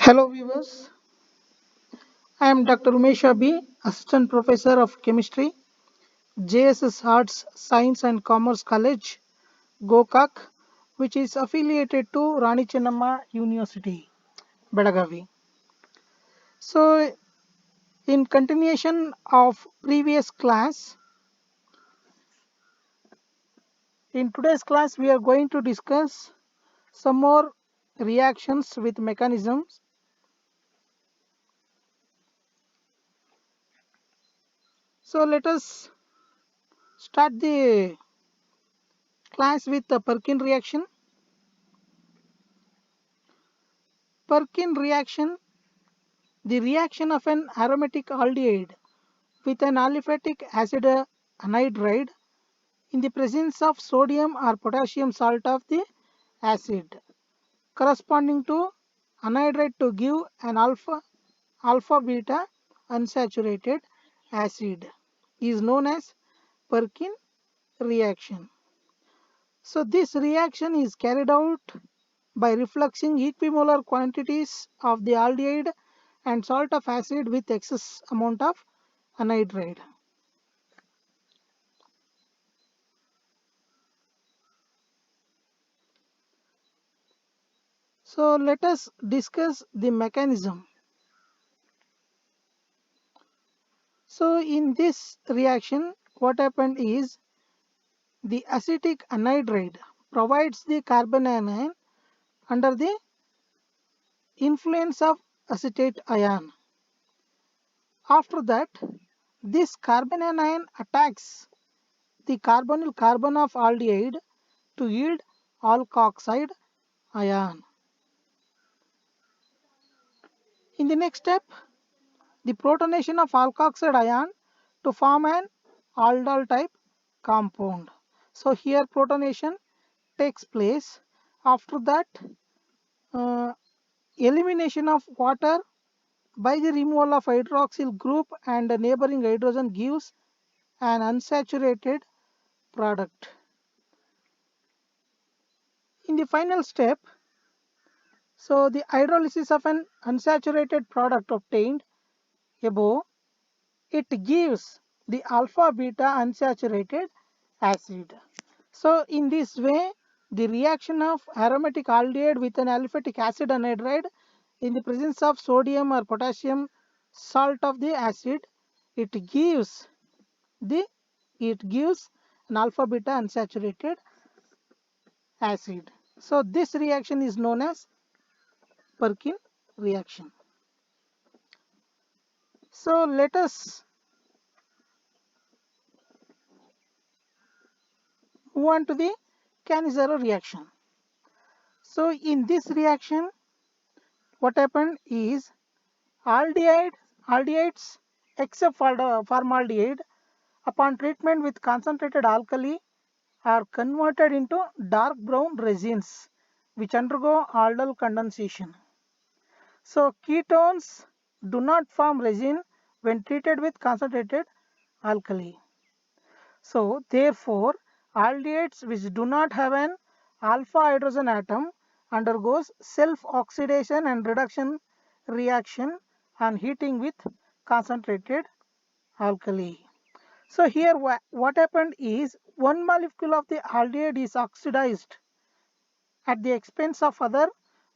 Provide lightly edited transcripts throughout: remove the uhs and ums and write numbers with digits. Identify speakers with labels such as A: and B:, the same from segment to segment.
A: Hello viewers, I am Dr. Umesh Abhi, Assistant Professor of Chemistry, JSS Arts, Science and Commerce College, Gokak, which is affiliated to Rani Chennamma University, Belagavi. So, in continuation of previous class, in today's class we are going to discuss some more reactions with mechanisms. So, let us start the class with the Perkin reaction. Perkin reaction, the reaction of an aromatic aldehyde with an aliphatic acid anhydride in the presence of sodium or potassium salt of the acid corresponding to anhydride to give an alpha beta unsaturated acid is known as Perkin reaction. So this reaction is carried out by refluxing equimolar quantities of the aldehyde and salt of acid with excess amount of anhydride. So let us discuss the mechanism. So in this reaction, what happened is the acetic anhydride provides the carbon anion under the influence of acetate ion. After that, this carbon anion attacks the carbonyl carbon of aldehyde to yield alkoxide ion. In the next step, the protonation of alkoxide ion to form an aldol type compound. So here protonation takes place. After that, uh, elimination of water by the removal of hydroxyl group and a neighboring hydrogen gives an unsaturated product. In the final step, so the hydrolysis of an unsaturated product obtained above, it gives the alpha beta unsaturated acid. So in this way, the reaction of aromatic aldehyde with an aliphatic acid anhydride in the presence of sodium or potassium salt of the acid, it gives the it gives an alpha beta unsaturated acid. So this reaction is known as Perkin reaction. So let us move on to the Cannizzaro reaction. So in this reaction, what happened is aldehydes except formaldehyde upon treatment with concentrated alkali are converted into dark brown resins which undergo aldol condensation. So ketones do not form resin when treated with concentrated alkali. So therefore aldehydes which do not have an alpha hydrogen atom undergoes self oxidation and reduction reaction on heating with concentrated alkali. So here what happened is one molecule of the aldehyde is oxidized at the expense of other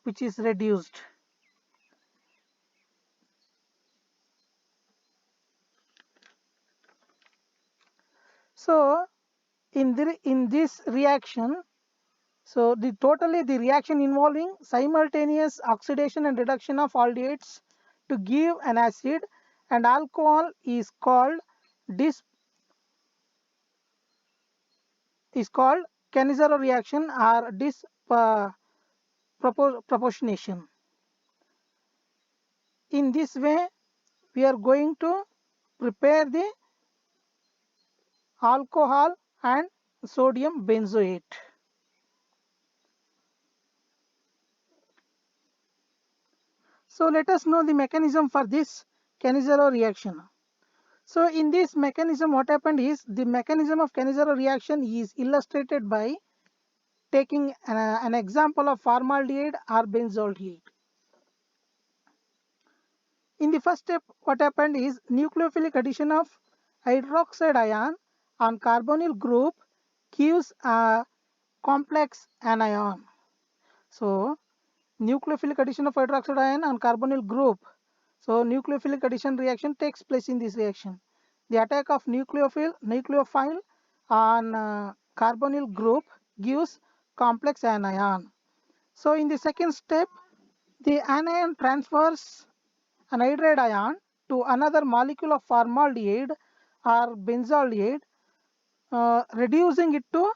A: which is reduced. So in this reaction, so the reaction involving simultaneous oxidation and reduction of aldehydes to give an acid and alcohol is called dis is called Cannizzaro reaction or proportionation. In this way, we are going to prepare the alcohol and sodium benzoate. So let us know the mechanism for this Cannizzaro reaction. So in this mechanism, what happened is the mechanism of Cannizzaro reaction is illustrated by taking an example of formaldehyde or benzaldehyde. In the first step, what happened is nucleophilic addition of hydroxide ion on carbonyl group gives a complex anion. So nucleophilic addition of hydroxide ion on carbonyl group. So nucleophilic addition reaction takes place in this reaction. The attack of nucleophile on carbonyl group gives complex anion. So in the second step, the anion transfers anhydride ion to another molecule of formaldehyde or benzaldehyde, reducing it to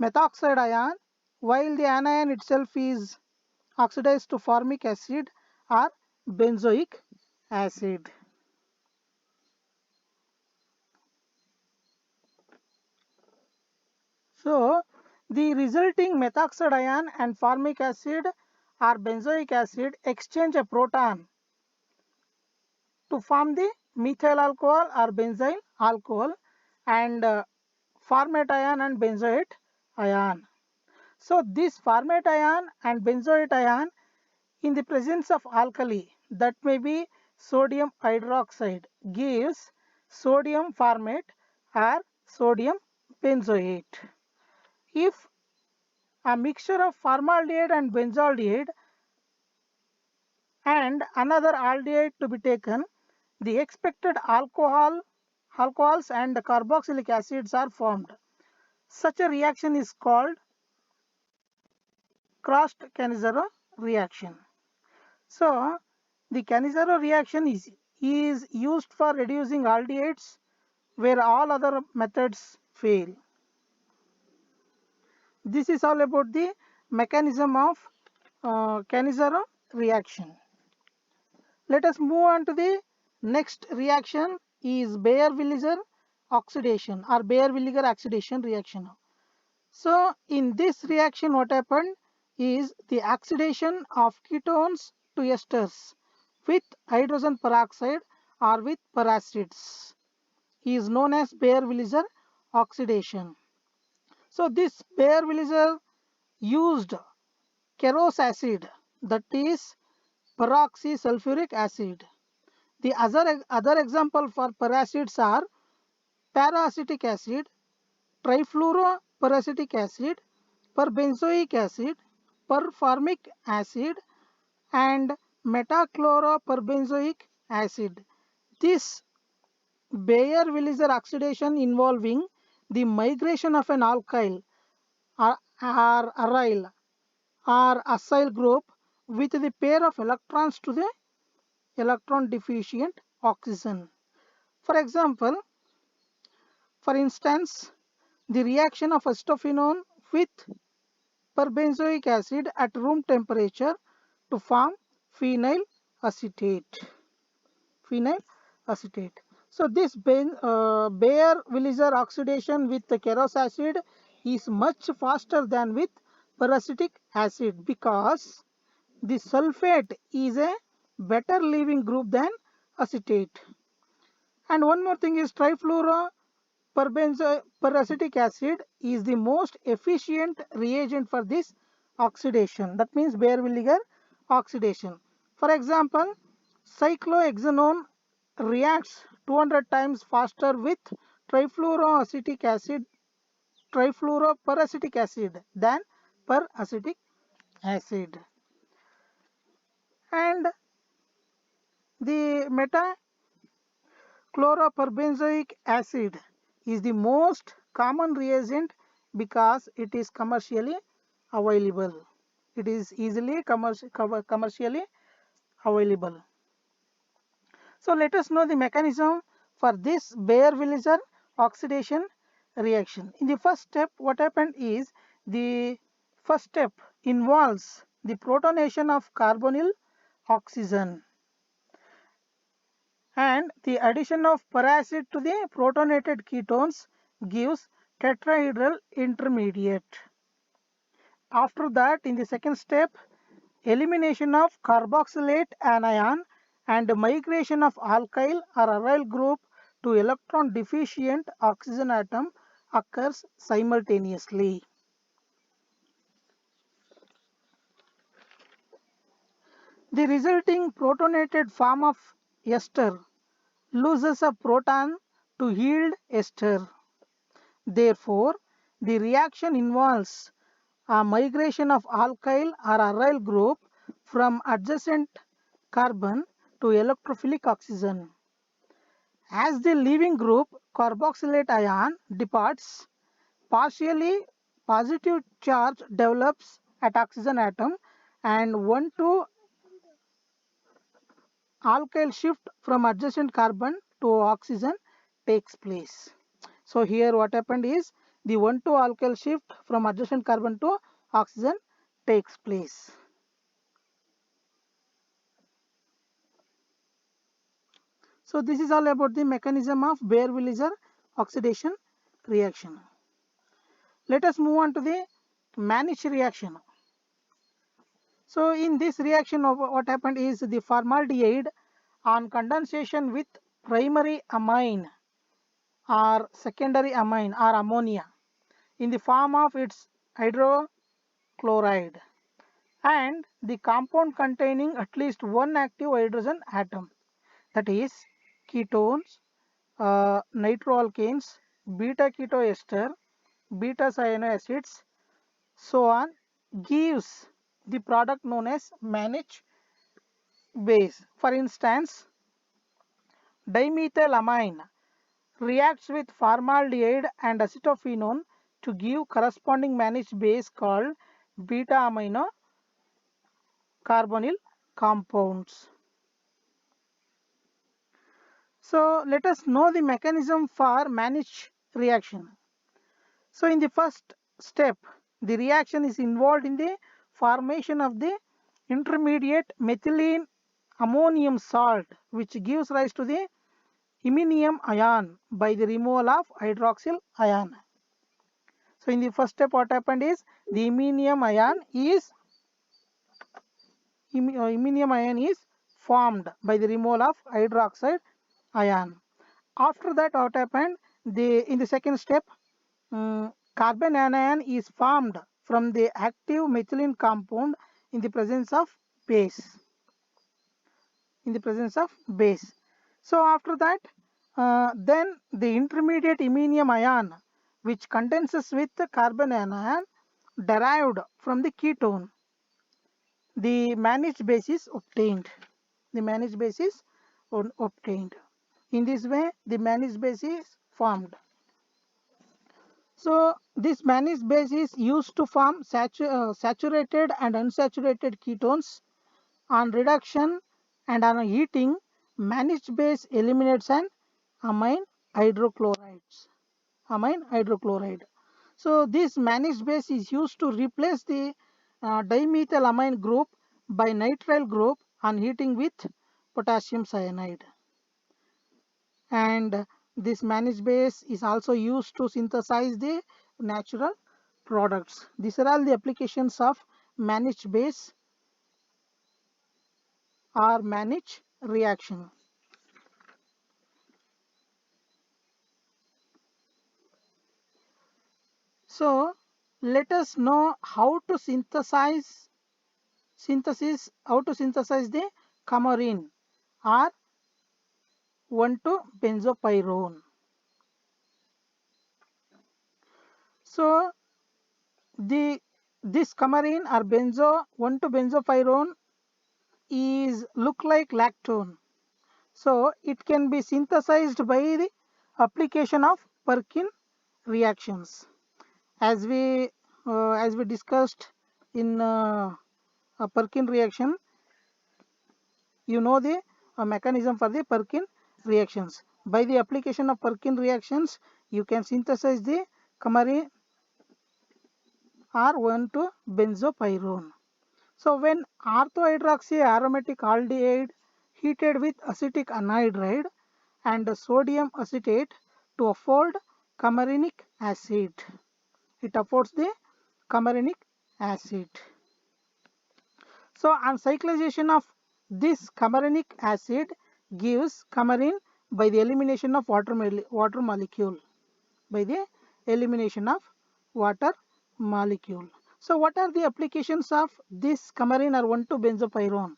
A: methoxide ion, while the anion itself is oxidized to formic acid or benzoic acid. So the resulting methoxide ion and formic acid or benzoic acid exchange a proton to form the methyl alcohol or benzyl alcohol and formate ion and benzoate ion. So this formate ion and benzoate ion in the presence of alkali, that may be sodium hydroxide, gives sodium formate or sodium benzoate. If a mixture of formaldehyde and benzaldehyde and another aldehyde to be taken, the expected alcohols and carboxylic acids are formed. Such a reaction is called crossed Cannizzaro reaction. So the Cannizzaro reaction is used for reducing aldehydes where all other methods fail. This is all about the mechanism of Cannizzaro reaction. Let us move on to the next reaction is Baeyer-Villiger oxidation or Baeyer-Villiger oxidation reaction. So in this reaction what happened is the oxidation of ketones to esters with hydrogen peroxide or with peracids is known as Baeyer-Villiger oxidation. So this Baeyer-Villiger used kerose acid, that is peroxysulfuric acid. The other example for peracids are paracetic acid, trifluoroperacetic acid, perbenzoic acid, performic acid, and metachloroperbenzoic acid. This Baeyer-Villiger oxidation involving the migration of an alkyl or aryl or acyl group with the pair of electrons to the electron deficient oxygen. For example, for instance, the reaction of acetophenone with perbenzoic acid at room temperature to form phenyl acetate. Phenyl acetate. So this Baeyer-Villiger oxidation with the kerose acid is much faster than with peracetic acid because the sulfate is a better leaving group than acetate. And one more thing is trifluoroperbenzoic acid is the most efficient reagent for this oxidation. That means Baeyer-Villiger oxidation. For example, cyclohexanone reacts 200 times faster with trifluoroacetic acid, trifluoroperacetic acid than peracetic acid. And the metachloroperbenzoic acid is the most common reagent because it is commercially available. It is easily commercially available. So let us know the mechanism for this Baeyer-Villiger oxidation reaction. In the first step, what happened is the first step involves the protonation of carbonyl oxygen and the addition of peracid to the protonated ketones gives tetrahedral intermediate. After that, in the second step, elimination of carboxylate anion and migration of alkyl or aryl group to electron deficient oxygen atom occurs simultaneously. The resulting protonated form of ester loses a proton to yield ester. Therefore, the reaction involves a migration of alkyl or aryl group from adjacent carbon to electrophilic oxygen. As the leaving group carboxylate ion departs, partially positive charge develops at oxygen atom and 1,2 alkyl shift from adjacent carbon to oxygen takes place. So here what happened is the 1,2 alkyl shift from adjacent carbon to oxygen takes place. So this is all about the mechanism of Baeyer-Williger oxidation reaction. Let us move on to the Mannich reaction. So in this reaction what happened is the formaldehyde on condensation with primary amine or secondary amine or ammonia in the form of its hydrochloride and the compound containing at least one active hydrogen atom, that is ketones, nitroalkanes, beta ketoester, beta cyanoacids, so on, gives the product known as Mannich base. For instance, dimethylamine reacts with formaldehyde and acetophenone to give corresponding Mannich base called beta amino carbonyl compounds. So let us know the mechanism for Mannich reaction. So in the first step, the reaction is involved in the formation of the intermediate methylene ammonium salt, which gives rise to the iminium ion by the removal of hydroxyl ion. So in the first step what happened is the iminium ion is formed by the removal of hydroxide ion. After that what happened, in the second step, carbon anion is formed from the active methylene compound in the presence of base. So after that, then the intermediate iminium ion which condenses with the carbon anion derived from the ketone, the Mannich base is obtained. In this way, the Mannich base is formed. So this Mannich base is used to form saturated and unsaturated ketones. On reduction and on heating, Mannich base eliminates an amine hydrochloride. So this Mannich base is used to replace the dimethylamine group by nitrile group on heating with potassium cyanide. And this Mannich base is also used to synthesize the natural products. These are all the applications of Mannich base or Mannich reaction. So let us know how to synthesize the coumarin or 1,2-benzopyrone. So this coumarin or 1,2-benzopyrone is look like lactone. So it can be synthesized by the application of Perkin reactions. As we discussed in a Perkin reaction, you know the mechanism for the Perkin reactions. By the application of Perkin reactions, you can synthesize the coumarin or 1,2-benzopyrone. So when orthohydroxy aromatic aldehyde heated with acetic anhydride and sodium acetate to afford coumarinic acid, it affords the coumarinic acid. So on cyclization of this coumarinic acid gives coumarin by the elimination of water molecule. So what are the applications of this coumarin or 1,2-benzopyrone?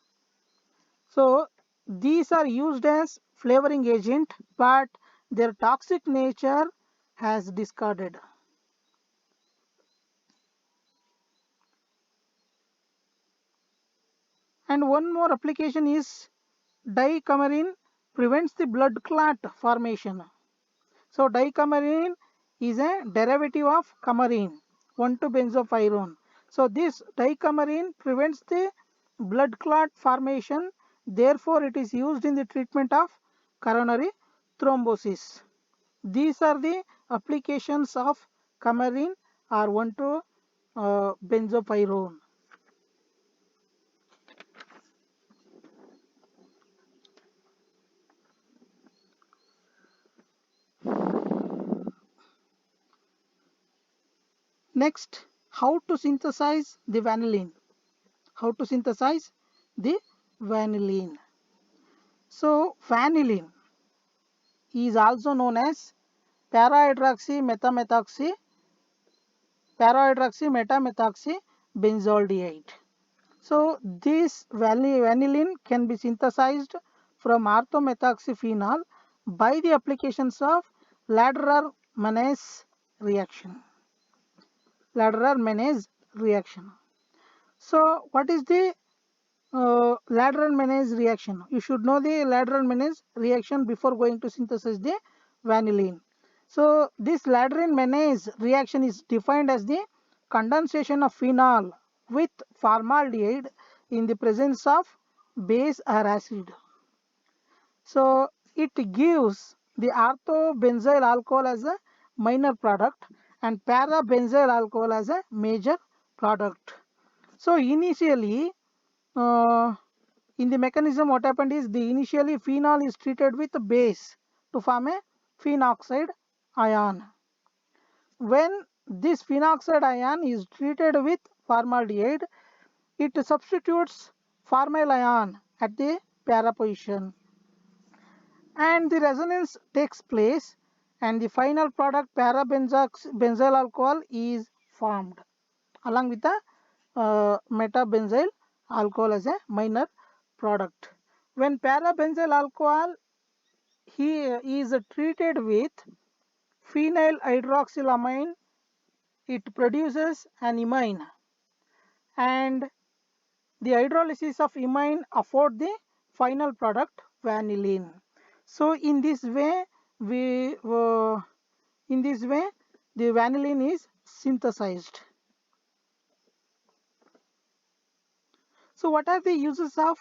A: So These are used as flavoring agent, but their toxic nature has discarded. And one more application is dicoumarine prevents the blood clot formation. So dicoumarine is a derivative of coumarine, 1,2-benzopyrone. So this dicoumarine prevents the blood clot formation. Therefore, it is used in the treatment of coronary thrombosis. These are the applications of coumarine or 1,2-benzopyrone. Next, how to synthesize the vanillin. How to synthesize the vanillin. So, vanillin is also known as para-hydroxy metamethoxy benzaldehyde. So, this vanillin can be synthesized from orthomethoxyphenol by the applications of Ladderer-Manez reaction. Ladderer-Manez reaction. So, what is the Ladderer-Manez reaction? You should know the Ladderer-Manez reaction before going to synthesize the vanillin. So, this Ladderer-Manez reaction is defined as the condensation of phenol with formaldehyde in the presence of base or acid. So, it gives the orthobenzyl alcohol as a minor product and para-benzyl alcohol as a major product. So, initially, uh, in the mechanism, what happened is the initially phenol is treated with a base to form a phenoxide ion. When this phenoxide ion is treated with formaldehyde, it substitutes formyl ion at the para position, and the resonance takes place, and the final product para-benzyl alcohol is formed along with the metabenzyl alcohol as a minor product. When para-benzyl alcohol is treated with phenyl hydroxylamine, it produces an imine, and the hydrolysis of imine afford the final product vanillin. So we in this way the vanillin is synthesized. So what are the uses of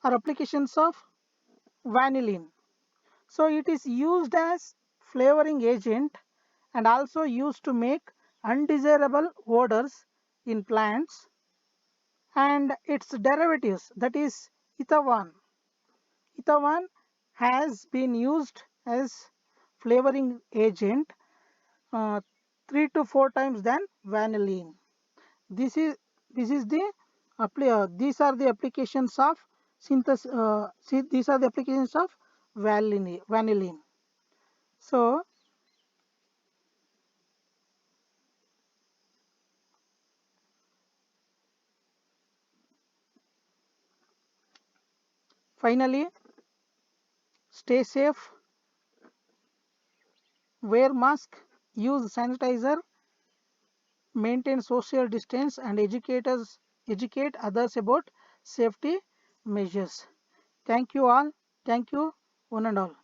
A: or applications of vanillin? So it is used as flavoring agent and also used to make undesirable odors in plants, and its derivatives, that is ethavan. Ethavan has been used as flavoring agent uh, 3 to 4 times than vanillin. This is the these are the applications of synthesis. These are the applications of vanillin. So finally, stay safe, wear mask, use sanitizer, maintain social distance, and educate others about safety measures. Thank you all. Thank you one and all.